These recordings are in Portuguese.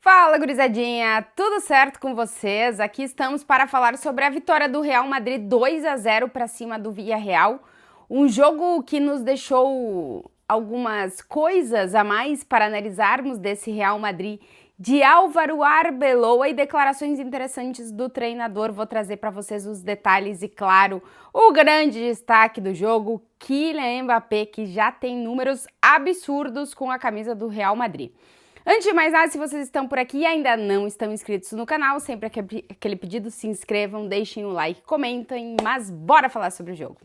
Fala, gurizadinha! Tudo certo com vocês? Aqui estamos para falar sobre a vitória do Real Madrid 2-0 para cima do Villarreal. Um jogo que nos deixou algumas coisas a mais para analisarmos desse Real Madrid de Álvaro Arbeloa e declarações interessantes do treinador. Vou trazer para vocês os detalhes e, claro, o grande destaque do jogo, Kylian Mbappé, que já tem números absurdos com a camisa do Real Madrid. Antes de mais nada, se vocês estão por aqui e ainda não estão inscritos no canal, sempre aquele pedido, se inscrevam, deixem o like, comentem, mas bora falar sobre o jogo.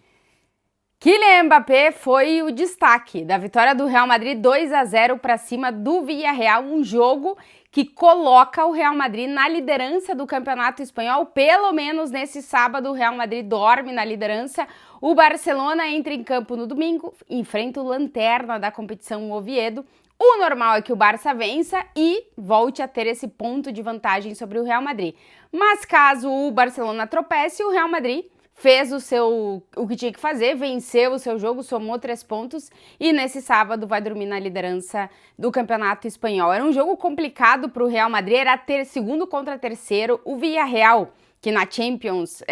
Kylian Mbappé foi o destaque da vitória do Real Madrid 2-0 para cima do Villarreal, um jogo que coloca o Real Madrid na liderança do Campeonato Espanhol. Pelo menos nesse sábado o Real Madrid dorme na liderança. O Barcelona entra em campo no domingo, enfrenta o lanterna da competição, o Oviedo. O normal é que o Barça vença e volte a ter esse ponto de vantagem sobre o Real Madrid. Mas caso o Barcelona tropece, o Real Madrid fez o que tinha que fazer, venceu o seu jogo, somou 3 pontos e nesse sábado vai dormir na liderança do Campeonato Espanhol. Era um jogo complicado para o Real Madrid, era ter segundo contra terceiro. O Villarreal, que na Champions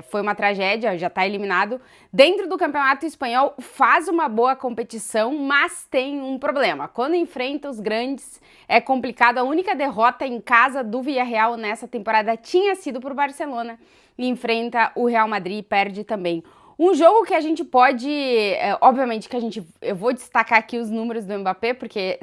foi uma tragédia, já está eliminado, dentro do Campeonato Espanhol faz uma boa competição, mas tem um problema. Quando enfrenta os grandes é complicado. A única derrota em casa do Villarreal nessa temporada tinha sido para o Barcelona e enfrenta o Real Madrid e perde também. Um jogo que a gente pode, obviamente eu vou destacar aqui os números do Mbappé, porque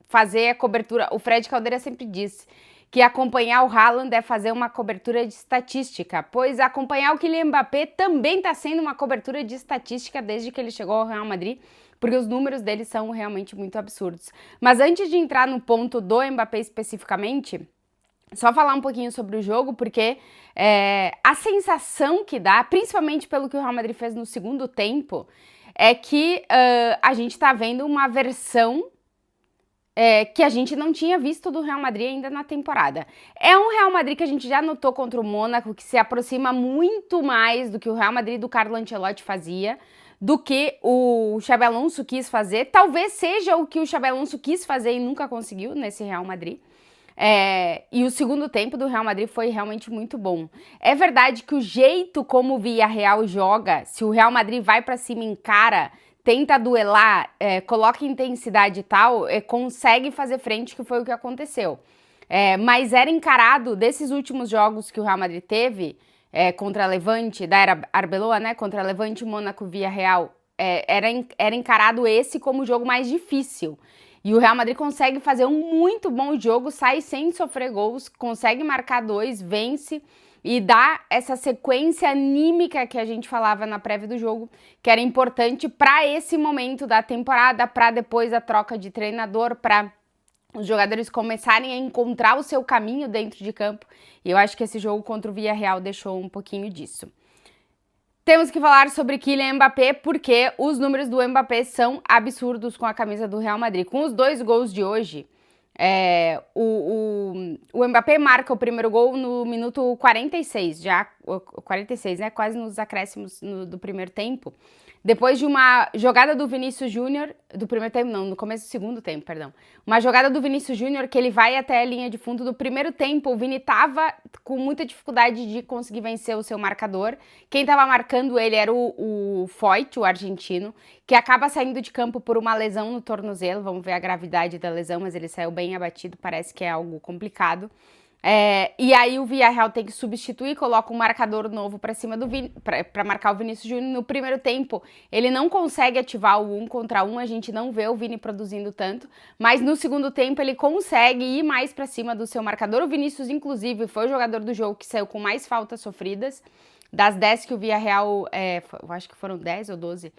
fazer a cobertura, o Fred Caldeira sempre disse que acompanhar o Haaland é fazer uma cobertura de estatística, pois acompanhar o Kylian Mbappé também está sendo uma cobertura de estatística desde que ele chegou ao Real Madrid, porque os números dele são realmente muito absurdos. Mas antes de entrar no ponto do Mbappé especificamente, só falar um pouquinho sobre o jogo, porque a sensação que dá, principalmente pelo que o Real Madrid fez no segundo tempo, é que a gente está vendo uma versão que a gente não tinha visto do Real Madrid ainda na temporada. É um Real Madrid que a gente já notou contra o Mônaco, que se aproxima muito mais do que o Real Madrid do Carlo Ancelotti fazia, do que o Xabi Alonso quis fazer. Talvez seja o que o Xabi Alonso quis fazer e nunca conseguiu nesse Real Madrid. E o segundo tempo do Real Madrid foi realmente muito bom. É verdade que o jeito como o Villarreal joga, se o Real Madrid vai para cima, encara, tenta duelar, coloca intensidade e tal, consegue fazer frente, que foi o que aconteceu. Mas era encarado, desses últimos jogos que o Real Madrid teve, contra a Levante, da era Arbeloa, né, contra a Levante, Mônaco, Villarreal, era encarado esse como o jogo mais difícil. E o Real Madrid consegue fazer um muito bom jogo, sai sem sofrer gols, consegue marcar 2, vence e dá essa sequência anímica que a gente falava na prévia do jogo, que era importante para esse momento da temporada, para depois a troca de treinador, para os jogadores começarem a encontrar o seu caminho dentro de campo. E eu acho que esse jogo contra o Villarreal deixou um pouquinho disso. Temos que falar sobre Kylian Mbappé, porque os números do Mbappé são absurdos com a camisa do Real Madrid. Com os 2 gols de hoje, o Mbappé marca o primeiro gol no minuto 46, já 46, né? Quase nos acréscimos do primeiro tempo. Depois de uma jogada do Vinícius Júnior, do primeiro tempo não, no começo do segundo tempo, perdão. Uma jogada do Vinícius Júnior que ele vai até a linha de fundo do primeiro tempo. O Vini tava com muita dificuldade de conseguir vencer o seu marcador. Quem tava marcando ele era o Foyt, o argentino, que acaba saindo de campo por uma lesão no tornozelo. Vamos ver a gravidade da lesão, mas ele saiu bem abatido, parece que é algo complicado. E aí o Villarreal tem que substituir, coloca um marcador novo para cima do Vini, para marcar o Vinícius Júnior. No primeiro tempo, ele não consegue ativar o 1 contra 1, a gente não vê o Vini produzindo tanto, mas no segundo tempo ele consegue ir mais para cima do seu marcador. O Vinícius, inclusive, foi o jogador do jogo que saiu com mais faltas sofridas. Das 10 que o Villarreal, eu acho que foram 10 ou 12,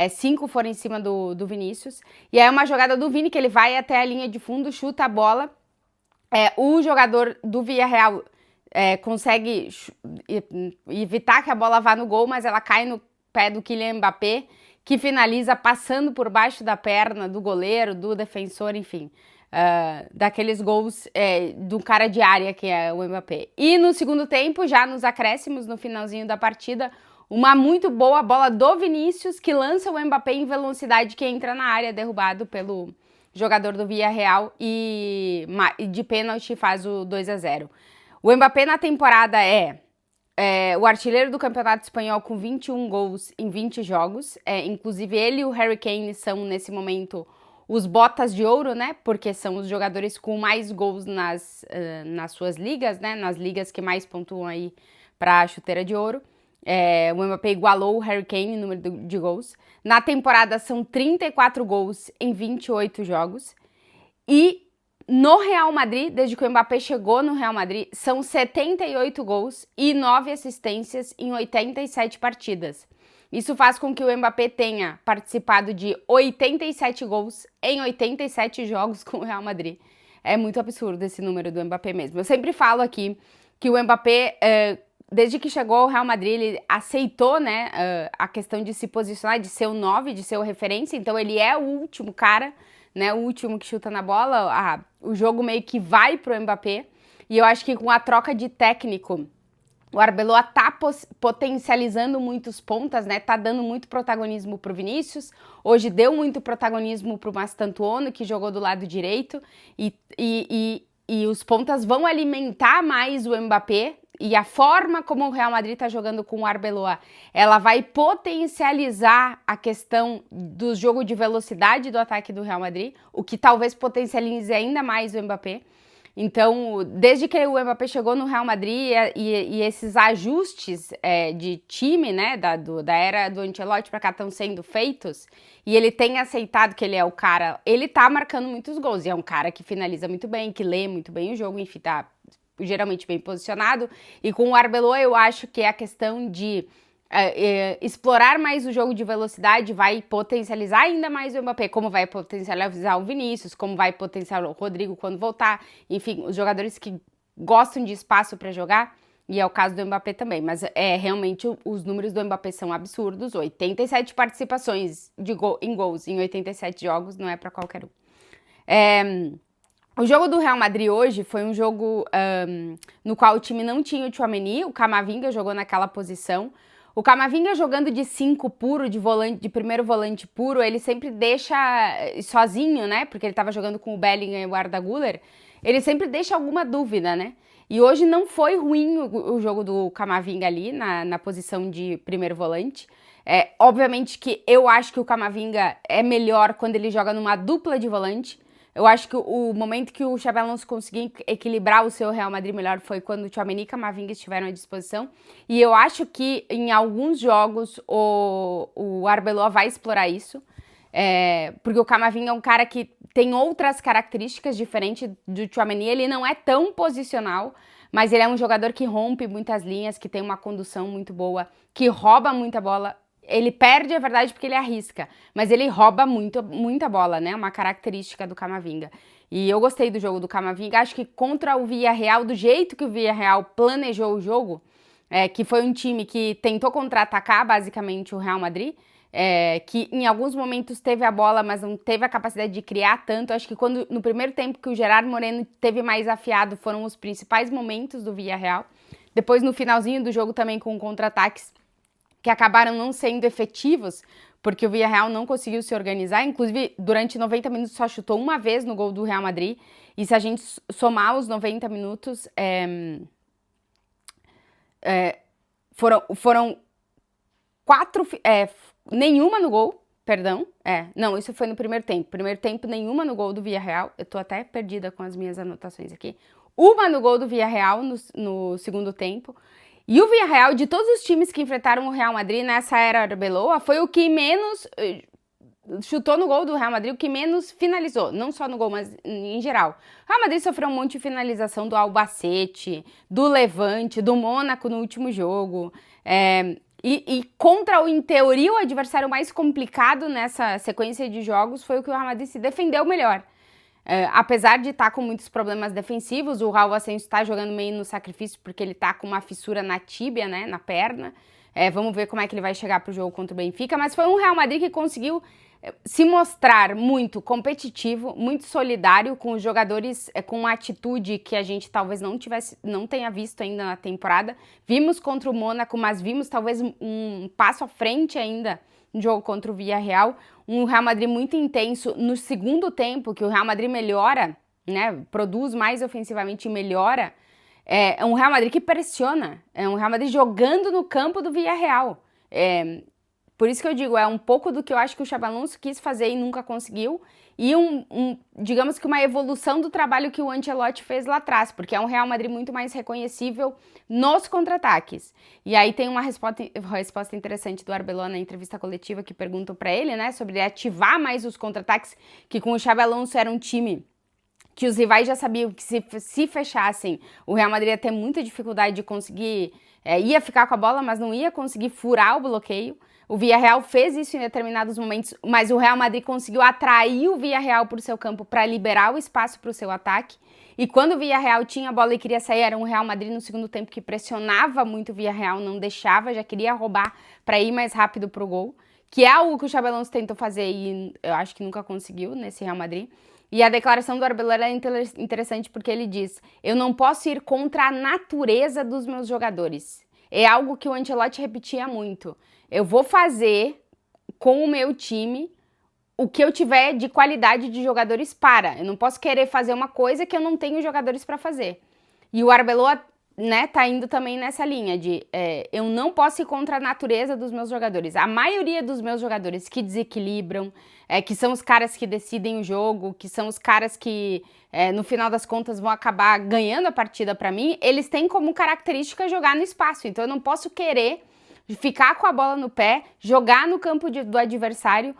5 foram em cima do Vinícius. E aí é uma jogada do Vini que ele vai até a linha de fundo, chuta a bola. O jogador do Villarreal consegue evitar que a bola vá no gol, mas ela cai no pé do Kylian Mbappé, que finaliza passando por baixo da perna do goleiro, do defensor, enfim. Daqueles gols do cara de área que é o Mbappé. E no segundo tempo, já nos acréscimos, no finalzinho da partida, uma muito boa bola do Vinícius, que lança o Mbappé em velocidade, que entra na área, derrubado pelo jogador do Villarreal, e de pênalti faz o 2-0. O Mbappé na temporada é o artilheiro do Campeonato Espanhol com 21 gols em 20 jogos. Inclusive ele e o Harry Kane são, nesse momento, os botas de ouro, né? Porque são os jogadores com mais gols nas suas ligas, né? Nas ligas que mais pontuam aí para a chuteira de ouro. O Mbappé igualou o Harry Kane em número de gols. Na temporada são 34 gols em 28 jogos. E no Real Madrid, desde que o Mbappé chegou no Real Madrid, são 78 gols e 9 assistências em 87 partidas. Isso faz com que o Mbappé tenha participado de 87 gols em 87 jogos com o Real Madrid. É muito absurdo esse número do Mbappé mesmo. Eu sempre falo aqui que o Mbappé, desde que chegou ao Real Madrid, ele aceitou, né, a questão de se posicionar, de ser o 9, de ser o referência. Então ele é o último cara, né, o último que chuta na bola. O jogo meio que vai pro Mbappé. E eu acho que com a troca de técnico, o Arbeloa tá potencializando muitos pontas, né? Tá dando muito protagonismo pro Vinícius. Hoje deu muito protagonismo pro Mastantuono, que jogou do lado direito. E os pontas vão alimentar mais o Mbappé. E a forma como o Real Madrid tá jogando com o Arbeloa, ela vai potencializar a questão do jogo de velocidade do ataque do Real Madrid, o que talvez potencialize ainda mais o Mbappé. Então, desde que o Mbappé chegou no Real Madrid e esses ajustes de time, né, da era do Ancelotti pra cá estão sendo feitos, e ele tem aceitado que ele é o cara, ele tá marcando muitos gols, e é um cara que finaliza muito bem, que lê muito bem o jogo, enfim, tá geralmente bem posicionado. E com o Arbeloa eu acho que é a questão de explorar mais o jogo de velocidade vai potencializar ainda mais o Mbappé, como vai potencializar o Vinícius, como vai potencializar o Rodrigo quando voltar, enfim, os jogadores que gostam de espaço para jogar, e é o caso do Mbappé também, mas realmente os números do Mbappé são absurdos. 87 participações em gols em 87 jogos não é para qualquer um. O jogo do Real Madrid hoje foi um jogo no qual o time não tinha o Tchouaméni, o Camavinga jogou naquela posição. O Camavinga jogando de 5 puro, de primeiro volante puro, ele sempre deixa sozinho, né? Porque ele estava jogando com o Bellingham e o Arda Güler. Ele sempre deixa alguma dúvida, né? E hoje não foi ruim o jogo do Camavinga ali, na posição de primeiro volante. Obviamente que eu acho que o Camavinga é melhor quando ele joga numa dupla de volante. Eu acho que o momento que o Xabi Alonso conseguiu equilibrar o seu Real Madrid melhor foi quando o Tchouaméni e Camavinga estiveram à disposição. E eu acho que em alguns jogos o Arbeloa vai explorar isso. Porque o Camavinga é um cara que tem outras características diferentes do Tchouaméni. Ele não é tão posicional, mas ele é um jogador que rompe muitas linhas, que tem uma condução muito boa, que rouba muita bola. Ele perde, é verdade, porque ele arrisca, mas ele rouba muita bola, né? Uma característica do Camavinga. E eu gostei do jogo do Camavinga. Acho que contra o Villarreal, do jeito que o Villarreal planejou o jogo, que foi um time que tentou contra-atacar, basicamente, o Real Madrid, que em alguns momentos teve a bola, mas não teve a capacidade de criar tanto. Acho que no primeiro tempo que o Gerard Moreno teve mais afiado, foram os principais momentos do Villarreal. Depois, no finalzinho do jogo, também com contra-ataques, que acabaram não sendo efetivos, porque o Villarreal não conseguiu se organizar. Inclusive, durante 90 minutos só chutou uma vez no gol do Real Madrid. E se a gente somar os 90 minutos, foram 4... nenhuma no gol, perdão. Não, isso foi no primeiro tempo. Primeiro tempo, nenhuma no gol do Villarreal. Eu tô até perdida com as minhas anotações aqui. Uma no gol do Villarreal no segundo tempo. E o Villarreal, de todos os times que enfrentaram o Real Madrid nessa era Arbeloa, foi o que menos chutou no gol do Real Madrid, o que menos finalizou. Não só no gol, mas em geral. O Real Madrid sofreu um monte de finalização do Albacete, do Levante, do Mônaco no último jogo. E contra, em teoria, o adversário mais complicado nessa sequência de jogos foi o que o Real Madrid se defendeu melhor. Apesar de estar com muitos problemas defensivos, o Raul Asensio está jogando meio no sacrifício porque ele está com uma fissura na tíbia, né, na perna. Vamos ver como é que ele vai chegar para o jogo contra o Benfica, mas foi um Real Madrid que conseguiu se mostrar muito competitivo, muito solidário com os jogadores, com uma atitude que a gente talvez não tenha visto ainda na temporada. Vimos contra o Mônaco, mas vimos talvez um passo à frente ainda no jogo contra o Villarreal. um Real Madrid muito intenso no segundo tempo, que o Real Madrid melhora, né, produz mais ofensivamente e melhora, é um Real Madrid que pressiona, é um Real Madrid jogando no campo do Villarreal. Por isso que eu digo, é um pouco do que eu acho que o Xabi Alonso quis fazer e nunca conseguiu, e digamos que uma evolução do trabalho que o Ancelotti fez lá atrás, porque é um Real Madrid muito mais reconhecível nos contra-ataques. E aí tem uma resposta interessante do Arbeloa na entrevista coletiva que perguntam para ele, né, sobre ativar mais os contra-ataques, que com o Xabi Alonso era um time que os rivais já sabiam que se fechassem, o Real Madrid ia ter muita dificuldade de conseguir, ia ficar com a bola, mas não ia conseguir furar o bloqueio. O Villarreal fez isso em determinados momentos, mas o Real Madrid conseguiu atrair o Villarreal para o seu campo para liberar o espaço para o seu ataque. E quando o Villarreal tinha a bola e queria sair, era um Real Madrid no segundo tempo que pressionava muito o Villarreal, não deixava, já queria roubar para ir mais rápido para o gol, que é algo que o Xabi Alonso tentou fazer e eu acho que nunca conseguiu nesse Real Madrid. E a declaração do Arbeloa é interessante porque ele diz: eu não posso ir contra a natureza dos meus jogadores. É algo que o Ancelotti repetia muito. Eu vou fazer com o meu time o que eu tiver de qualidade de jogadores para. Eu não posso querer fazer uma coisa que eu não tenho jogadores para fazer. E o Arbeloa, né, tá indo também nessa linha de eu não posso ir contra a natureza dos meus jogadores. A maioria dos meus jogadores que desequilibram, que são os caras que decidem o jogo, que são os caras que, no final das contas, vão acabar ganhando a partida para mim, eles têm como característica jogar no espaço. Então eu não posso querer ficar com a bola no pé, jogar no campo do adversário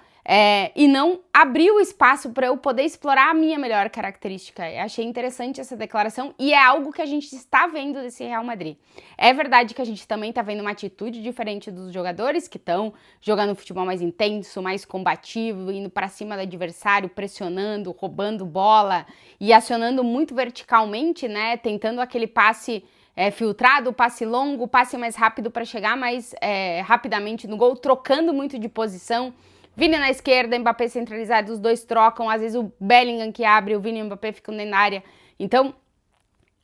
e não abrir o espaço para eu poder explorar a minha melhor característica. Eu achei interessante essa declaração e é algo que a gente está vendo desse Real Madrid. É verdade que a gente também está vendo uma atitude diferente dos jogadores que estão jogando futebol mais intenso, mais combativo, indo para cima do adversário, pressionando, roubando bola e acionando muito verticalmente, né? Tentando aquele passe filtrado, passe longo, passe mais rápido para chegar mais rapidamente no gol, trocando muito de posição. Vini na esquerda, Mbappé centralizado, os dois trocam, às vezes o Bellingham que abre, o Vini e o Mbappé ficam dentro da área. Então,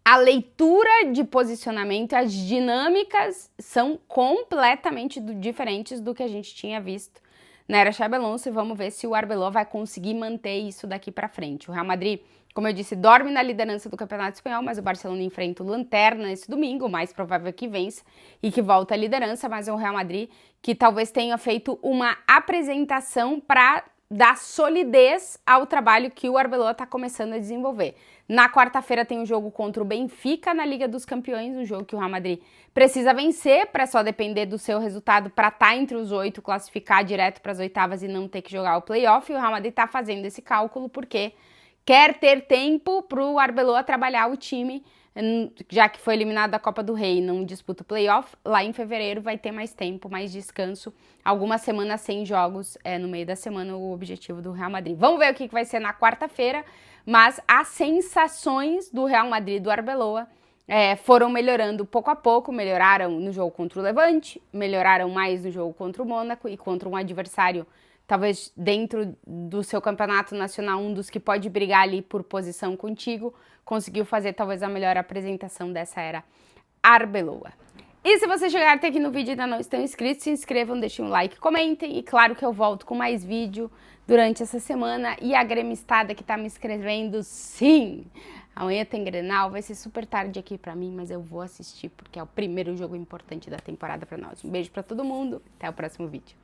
a leitura de posicionamento, as dinâmicas são completamente diferentes do que a gente tinha visto na era Xabi Alonso e vamos ver se o Arbeloa vai conseguir manter isso daqui para frente. O Real Madrid, como eu disse, dorme na liderança do Campeonato Espanhol, mas o Barcelona enfrenta o Lanterna esse domingo, o mais provável é que vença e que volta à liderança, mas é o Real Madrid que talvez tenha feito uma apresentação para dar solidez ao trabalho que o Arbeloa está começando a desenvolver. Na quarta-feira tem um jogo contra o Benfica na Liga dos Campeões, um jogo que o Real Madrid precisa vencer para só depender do seu resultado para estar entre os 8, classificar direto para as oitavas e não ter que jogar o playoff. E o Real Madrid está fazendo esse cálculo porque quer ter tempo para o Arbeloa trabalhar o time, já que foi eliminado da Copa do Rei e não disputa o playoff. Lá em fevereiro vai ter mais tempo, mais descanso, algumas semanas sem jogos no meio da semana, o objetivo do Real Madrid. Vamos ver o que vai ser na quarta-feira, mas as sensações do Real Madrid, do Arbeloa, foram melhorando pouco a pouco, melhoraram no jogo contra o Levante, melhoraram mais no jogo contra o Mônaco e contra um adversário talvez dentro do seu campeonato nacional, um dos que pode brigar ali por posição contigo, conseguiu fazer talvez a melhor apresentação dessa era Arbeloa. E se você chegar até aqui no vídeo e ainda não estão inscritos, se inscrevam, deixem um like, comentem. E claro que eu volto com mais vídeo durante essa semana. E a gremistada que tá me escrevendo, sim! Amanhã tem Grenal, vai ser super tarde aqui pra mim, mas eu vou assistir porque é o primeiro jogo importante da temporada pra nós. Um beijo pra todo mundo, até o próximo vídeo.